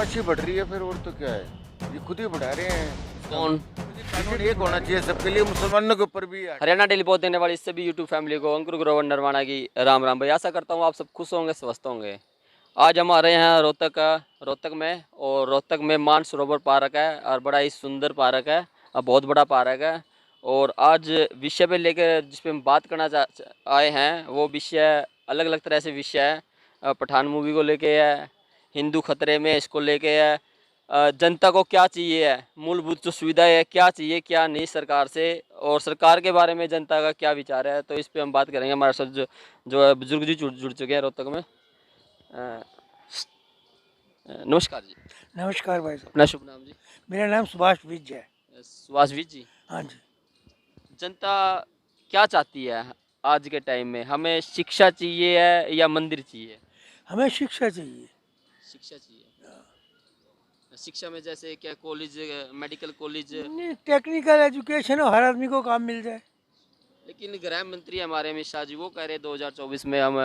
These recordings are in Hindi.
बदमाशी बढ़ रही है फिर, और तो क्या है, ये खुद ही बढ़ा रहे हैं। कौन? कानून एक होना चाहिए सबके लिए, मुसलमानों के ऊपर भी। हरियाणा डेली पहुंच देने वाली सभी यूट्यूब फैमिली को अंकुर ग्रोवर नरवाना की राम राम भाई। आशा करता हूँ आप सब खुश होंगे, स्वस्थ होंगे। आज हम आ रहे हैं रोहतक में, और रोहतक में मानसरोवर पार्क है और बड़ा ही सुंदर पार्क है, बहुत बड़ा पार्क है। और आज विषय पे लेकर जिस पे हम बात करना आए हैं वो विषय अलग अलग तरह से विषय है। पठान मूवी को लेके है, हिंदू खतरे में इसको लेके है, जनता को क्या चाहिए है, मूलभूत जो सुविधाएं है क्या चाहिए क्या नहीं सरकार से, और सरकार के बारे में जनता का क्या विचार है, तो इस पे हम बात करेंगे। हमारे साथ जो है बुजुर्ग जी जुड़ चुके हैं रोहतक में। अ, नमस्कार जी। नमस्कार भाई साहब। अपना शुभ नाम जी? मेरा नाम सुभाष विज है। सुभाषवीर जी। हाँ जी। जनता क्या चाहती है आज के टाइम में? हमें शिक्षा चाहिए है या मंदिर चाहिए? हमें शिक्षा चाहिए। शिक्षा चाहिए। शिक्षा में जैसे क्या, कॉलेज, मेडिकल कॉलेज? नहीं, टेक्निकल एजुकेशन हो, हर आदमी को काम मिल जाए। लेकिन गृह मंत्री हमारे अमित शाह जी वो कह रहे 2024 में हम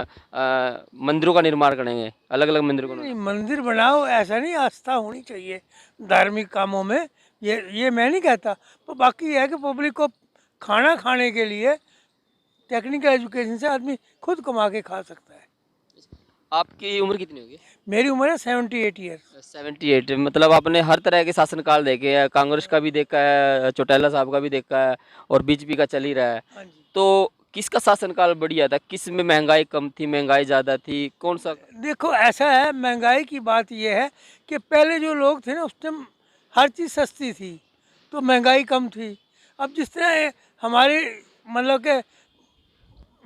मंदिरों का निर्माण करेंगे, अलग अलग मंदिरों नहीं, का। मंदिर बनाओ ऐसा नहीं, आस्था होनी चाहिए धार्मिक कामों में। ये मैं नहीं कहता, पर बाकी ये है कि पब्लिक को खाना खाने के लिए टेक्निकल एजुकेशन से आदमी खुद कमा के खा सकता है। आपकी उम्र कितनी होगी? मेरी उम्र है 78 ईयर्स। 78। मतलब आपने हर तरह के शासनकाल देखे हैं, कांग्रेस का भी देखा है, चौटाला साहब का भी देखा है, और बीजेपी का चल ही रहा है। हाँ जी। तो किसका शासनकाल बढ़िया था? किस में महंगाई कम थी, महंगाई ज़्यादा थी, कौन सा? देखो ऐसा है, महंगाई की बात यह है कि पहले जो लोग थे ना, उस टाइम हर चीज़ सस्ती थी तो महंगाई कम थी। अब जिस तरह हमारी मतलब के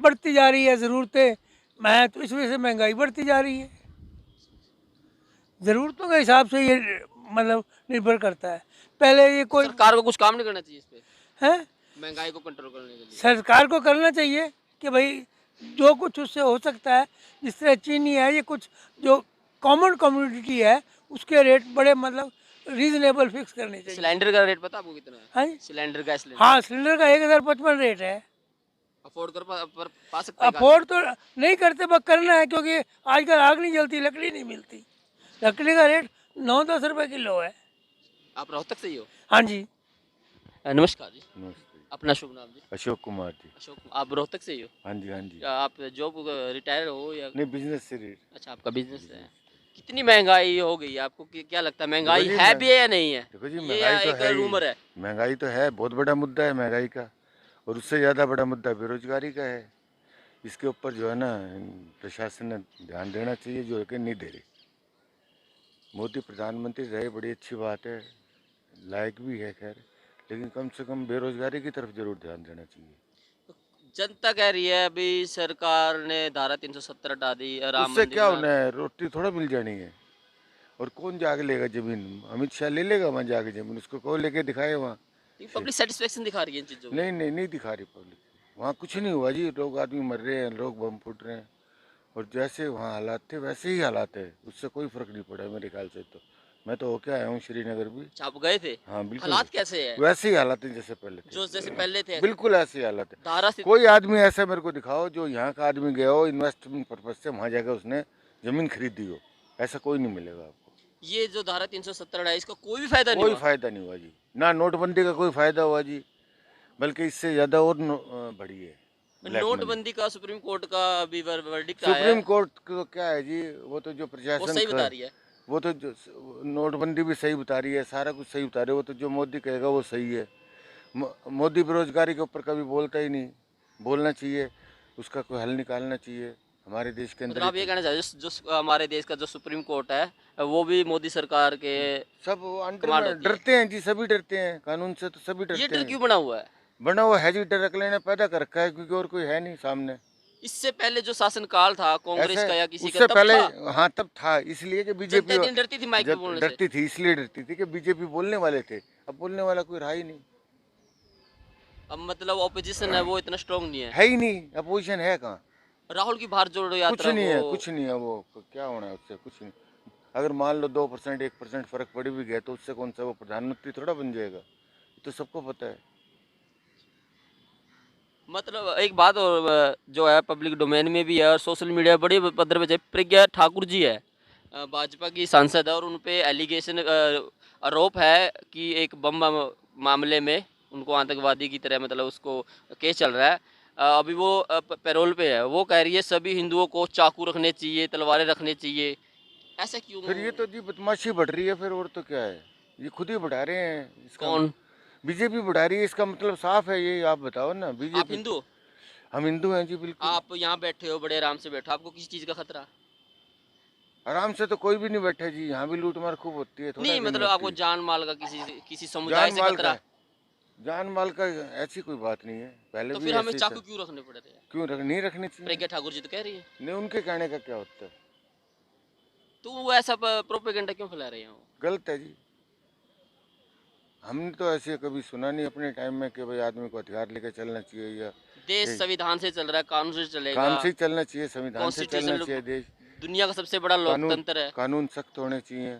बढ़ती जा रही है ज़रूरतें, मैं तो इस वजह से महंगाई बढ़ती जा रही है। ज़रूरतों के हिसाब से ये मतलब निर्भर करता है। पहले ये कोई सरकार को कुछ काम नहीं करना चाहिए इस पे, है, महंगाई को कंट्रोल करने के लिए? सरकार को करना चाहिए कि भाई जो कुछ उससे हो सकता है, जिस तरह चीनी है, ये कुछ जो कॉमन कम्युनिटी है उसके रेट बड़े मतलब रीजनेबल फिक्स करने चाहिए। सिलेंडर का रेट पता आपको कितना है? हाँ जी? सिलेंडर का सिलेंडर हाँ, सिलेंडर का 1055 रेट है। अफोर्ड पा सकते हैं? अफोर्ड तो नहीं करते, बस करना है, क्योंकि आजकल आग नहीं जलती, लकड़ी नहीं मिलती। लकड़ी का रेट 9-10 रुपए किलो है। आप रोहतक से ही हो? हाँ जी। नमस्कार जी। नमस्ते। अपना शुभ नाम जी? अशोक कुमार जी। अशोक। आप रोहतक से ही हो? हाँ जी, हाँ जी। क्या आप जॉब रिटायर हो या? नहीं, बिजनेस से रेट। अच्छा, आपका बिजनेस है। कितनी महंगाई हो गई है आपको? क्या लगता है, महंगाई देखो जी, है भी है या नहीं है? देखो जी, ये महंगाई तो एक है ही। रूमर है। महंगाई तो है, बहुत बड़ा मुद्दा है महंगाई का। और उससे ज़्यादा बड़ा मुद्दा बेरोजगारी का है। इसके ऊपर जो है ना, प्रशासन ने ध्यान देना चाहिए, जो है कि नहीं दे रही। मोदी प्रधानमंत्री रहे, बड़ी अच्छी बात है, लायक भी है खैर, लेकिन कम से कम बेरोजगारी की तरफ जरूर ध्यान देना चाहिए। जनता कह रही है अभी सरकार ने धारा 370 हटा दी, राम उससे मंदिर क्या बना। होना है, रोटी थोड़ा मिल जानी है। और कौन जाके लेगा जमीन? अमित शाह ले लेगा वहाँ जाके जमीन, उसको कौन लेके दिखाए वहाँ? पब्लिक सेटिस्फेक्शन दिखा रही है इन चीजों में। नहीं नहीं, नहीं दिखा रही पब्लिक। वहाँ कुछ नहीं हुआ जी, लोग आदमी मर रहे हैं, लोग बम फूट रहे हैं, और जैसे वहाँ हालात थे वैसे ही हालात है, उससे कोई फर्क नहीं पड़ा मेरे ख्याल से। तो मैं तो होके आया हूँ श्रीनगर भी। अच्छा, आप गए थे? हाँ बिल्कुल। हालात कैसे है? वैसे ही हालात हैं जैसे पहले थे, जो जैसे पहले थे? बिल्कुल ऐसे ही हालात है। धारा से कोई आदमी ऐसा मेरे को दिखाओ जो यहाँ का आदमी गया हो इन्वेस्टमेंट पर्पज से, वहाँ जाकर उसने जमीन खरीदी हो, ऐसा कोई नहीं मिलेगा आपको। ये जो धारा 370 है इसका कोई भी फायदा नहीं कोई हुआ? फायदा नहीं हुआ जी, ना नोटबंदी का कोई फायदा हुआ जी, बल्कि इससे ज्यादा और बढ़ी है ब्लैक मनी। नोटबंदी का सुप्रीम कोर्ट का अभी वर्डिक्ट आया सुप्रीम है, कोर्ट को क्या है जी, वो तो जो वो प्रशासन सही बता रही है। वो तो जो नोटबंदी भी सही बता रही है, सारा कुछ सही बता रही है, वो तो जो मोदी कहेगा वो सही है। मोदी बेरोजगारी के ऊपर कभी बोलता ही नहीं, बोलना चाहिए, उसका कोई हल निकालना चाहिए हमारे देश के अंदर। मतलब आप ये कहना चाहते हैं जो हमारे देश का जो सुप्रीम कोर्ट है वो भी मोदी सरकार के सब अंडर कमांड में होती है? डरते हैं जी, सभी डरते हैं कानून से, तो सभी ये डरते डर हैं। क्यों बना हुआ है? बना हुआ है जी, डर अगले ने पैदा कर रखा है, क्योंकि और कोई है नहीं सामने। इससे पहले जो शासनकाल था कांग्रेस ऐसे का या किसी का, उससे तब पहले, था? हाँ तब था, इसलिए कि बीजेपी जनता इतनी डरती थी माइक पे बोलने से? डरती थी, इसलिए डरती थी कि बीजेपी बोलने वाले थे। अब बोलने वाला कोई रहा ही नहीं, अब मतलब ऑपोजिशन है वो इतना स्ट्रांग नहीं है? है ही नहीं, अपोजिशन है कहाँ? राहुल की भारत जोड़ो कुछ यात्रा नहीं है, को कुछ नहीं है, वो क्या होना है उससे, कुछ नहीं। अगर मान लो 2% 1% फर्क पड़ भी गया तो उससे कौन सा वो प्रधानमंत्री थोड़ा बन जाएगा, ये तो सबको पता है। मतलब एक बात और जो है पब्लिक डोमेन में भी है और सोशल मीडिया बड़ी पद्धर पे प्रज्ञा ठाकुर जी है, भाजपा की सांसद है और उन पे एलिगेशन आरोप है कि एक बम मामले में उनको आतंकवादी की तरह मतलब उसको केस चल रहा है। अभी वो पैरोल पे है। वो कह रही है सभी हिंदुओं को चाकू रखने चाहिए, तलवारें रखने चाहिए। ऐसा क्यों? फिर ये तो जी बदमाशी बढ़ रही है, फिर और तो क्या है, ये खुद ही बढ़ा रहे हैं इसका। कौन? बीजेपी बढ़ा रही है, इसका मतलब साफ है ये, आप बताओ ना। आप बीजेपी, हिंदू हो? हम हिंदू हैं जी बिल्कुल। आप यहाँ बैठे हो, बड़े आराम से बैठो, आपको किसी चीज़ का खतरा? आराम से तो कोई भी नहीं बैठा जी, यहाँ भी लूट मार खूब होती है, थोड़ा नहीं, कि नहीं मतलब होती आपको है। जान माल का किसी समुदाय जान से माल खतरा? का, जान माल का ऐसी कोई बात नहीं है, पहले तो भी फिर हमें ऐसे ही चाकू था। क्यों रखने पड़ रहे हैं? क्यों नहीं रखनी चाहिए? प्रज्ञा ठाकुर जी तो कह रही है। नहीं, उनके कहने का क्या होता है, तो वो ऐसा प्रोपेगेंडा क्यों फैला रहे हैं वो? गलत है जी। हमने तो ऐसे कभी सुना नहीं अपने टाइम में कि भाई आदमी को हथियार लेके चलना चाहिए, या देश ये संविधान से चल रहा है, कानून से चलेगा। काम से ही चलना चाहिए, संविधान से चलना कॉन्स्टिट्यूशन चाहिए देश। दुनिया का सबसे बड़ा कानून लोकतंत्र है। कानून सख्त होने चाहिए।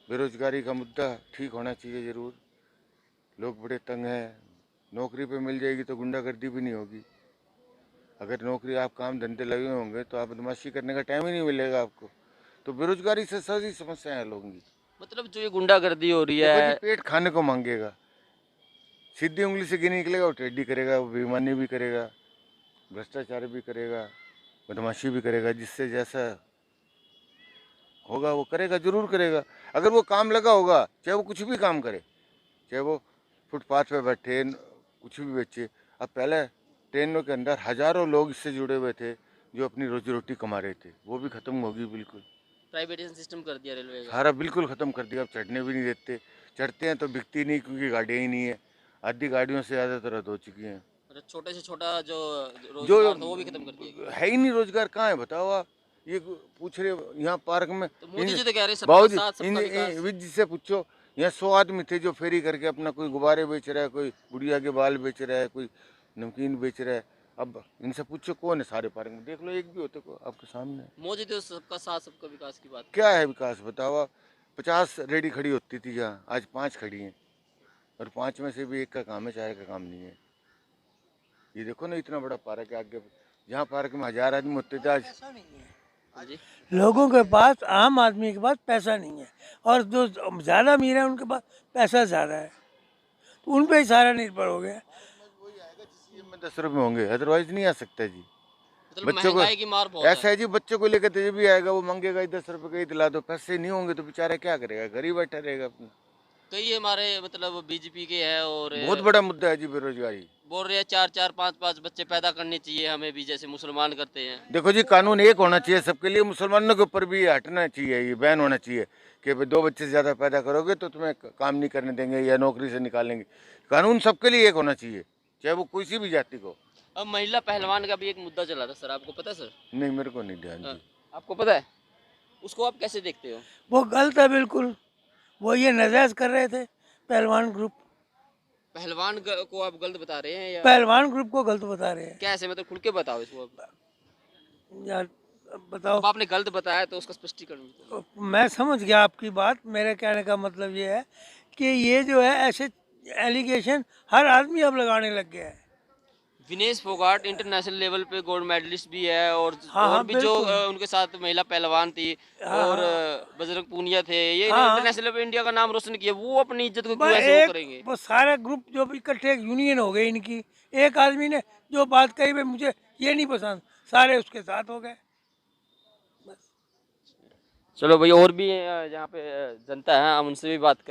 बेरोजगारी का मुद्दा ठीक होना चाहिए जरूर। लोग बड़े तंग हैं, नौकरी पे मिल जाएगी तो गुंडागर्दी भी नहीं होगी। अगर नौकरी आप काम धंधे लगे होंगे तो आप बदमाशी करने का टाइम ही नहीं मिलेगा आपको। तो बेरोजगारी से सारी समस्याएं हल होंगी। मतलब जो ये गुंडागर्दी हो रही देखो जी, है। पेट खाने को मांगेगा, सीधी उंगली से गिनी निकलेगा, वो टेढ़ी करेगा, वो बेईमानी भी करेगा, भ्रष्टाचार भी करेगा, बदमाशी भी करेगा। जिससे जैसा होगा वो करेगा, जरूर करेगा। अगर वो काम लगा होगा, चाहे वो कुछ भी काम करे, चाहे वो फुटपाथ पे बैठे कुछ भी बेचे। अब पहले ट्रेनों के अंदर हजारों लोग इससे जुड़े हुए थे जो अपनी रोजी रोटी कमा रहे थे, वो भी खत्म होगी बिल्कुल। प्राइवेटाइजेशन सिस्टम कर दिया रेलवे का। सारा बिल्कुल खत्म कर दिया। अब चढ़ने भी नहीं देते, चढ़ते हैं तो बिकती नहीं क्योंकि गाड़ियाँ ही नहीं है। आधी गाड़ियों से ज़्यादातर रद्द हो चुकी हैं। मतलब छोटे से छोटा जो जो रोजगार था वो भी खत्म कर दिया। है ही नहीं, रोजगार कहाँ है बताओ आप। ये पूछ रहे हो यहाँ पार्क में, तो मोदी जी तो कह रहे हैं सबका बाबूजी साथ सबका विकास। विज जी से पूछो, यहाँ 100 आदमी थे जो फेरी करके अपना कोई गुब्बारे बेच रहा है, कोई गुड़िया के बाल बेच रहा है, कोई नमकीन बेच रहा है। अब इनसे पूछो कौन है सारे पार्क में, देख लो एक भी होते को आपके सामने। मोदी तो सबका साथ सबका विकास की बात। क्या है विकास बताओ आप। 50 रेडी खड़ी होती थी यहाँ, आज 5 खड़ी हैं, और 5 में से भी एक का काम है, 4 का काम नहीं है। ये देखो ना, इतना बड़ा पार्क है आगे, जहाँ पार्क में 1000 आदमी होते थे, आज हाँ जी। लोगों के पास, आम आदमी के पास पैसा नहीं है, और जो ज़्यादा अमीर है उनके पास पैसा ज़्यादा है, तो उन पे ही सारा निर्भर हो गया। में 10 रुपये होंगे, अदरवाइज नहीं आ सकता जी। मतलब बच्चों को महंगाई की मार बहुत ऐसा है जी, बच्चों को लेकर तो भी आएगा, वो मांगेगा ही 10 रुपये का ही दिला दो। पैसे नहीं होंगे तो बेचारा क्या करेगा, घर ही बैठा रहेगा अपना। कई हमारे मतलब बीजेपी के हैं और बहुत बड़ा मुद्दा है जी बेरोजगारी। बोल रहे हैं 4-4 5-5 बच्चे पैदा करने चाहिए हमें भी, जैसे मुसलमान करते हैं। देखो जी, कानून एक होना चाहिए सबके लिए। मुसलमानों के ऊपर भी ये हटना चाहिए, ये बैन होना चाहिए कि भाई 2 बच्चे से ज़्यादा पैदा करोगे तो तुम्हें काम नहीं करने देंगे या नौकरी से निकालेंगे। कानून सबके लिए एक होना चाहिए, चाहे वो कोई सी भी जाति को। अब महिला पहलवान का भी एक मुद्दा चला था सर, आपको पता है सर? नहीं, मेरे को नहीं ध्यान जी। आपको पता है? उसको आप कैसे देखते हो? वो गलत है बिल्कुल। वो ये नाजायज़ कर रहे थे पहलवान ग्रुप, पहलवान को आप गलत बता रहे हैं या पहलवान ग्रुप को गलत बता रहे हैं। कैसे? मतलब खुल के बताओ इसको अब। यार अब बताओ। अब आपने गलत बताया तो उसका स्पष्टीकरण दो। मैं समझ गया आपकी बात। मेरे कहने का मतलब ये है कि ये जो है ऐसे एलिगेशन हर आदमी अब लगाने लग गया है। विनेश फोगाट इंटरनेशनल लेवल पे गोल्ड मेडलिस्ट भी है और हाँ, और भी जो बिल्कुल। उनके साथ महिला पहलवान थी हाँ, और हाँ। बजरंग पूनिया थे, ये हाँ, इंटरनेशनल लेवल पे इंडिया का नाम रोशन किया। वो अपनी इज्जत को क्यों बस ऐसे वो एक करेंगे? वो सारे ग्रुप जो भी इकट्ठे एक यूनियन हो गई इनकी। एक आदमी ने जो बात कही भाई मुझे ये नहीं पसंद, सारे उसके साथ हो गए। चलो भाई, और भी यहाँ पे जनता है, हम उनसे भी बात करें।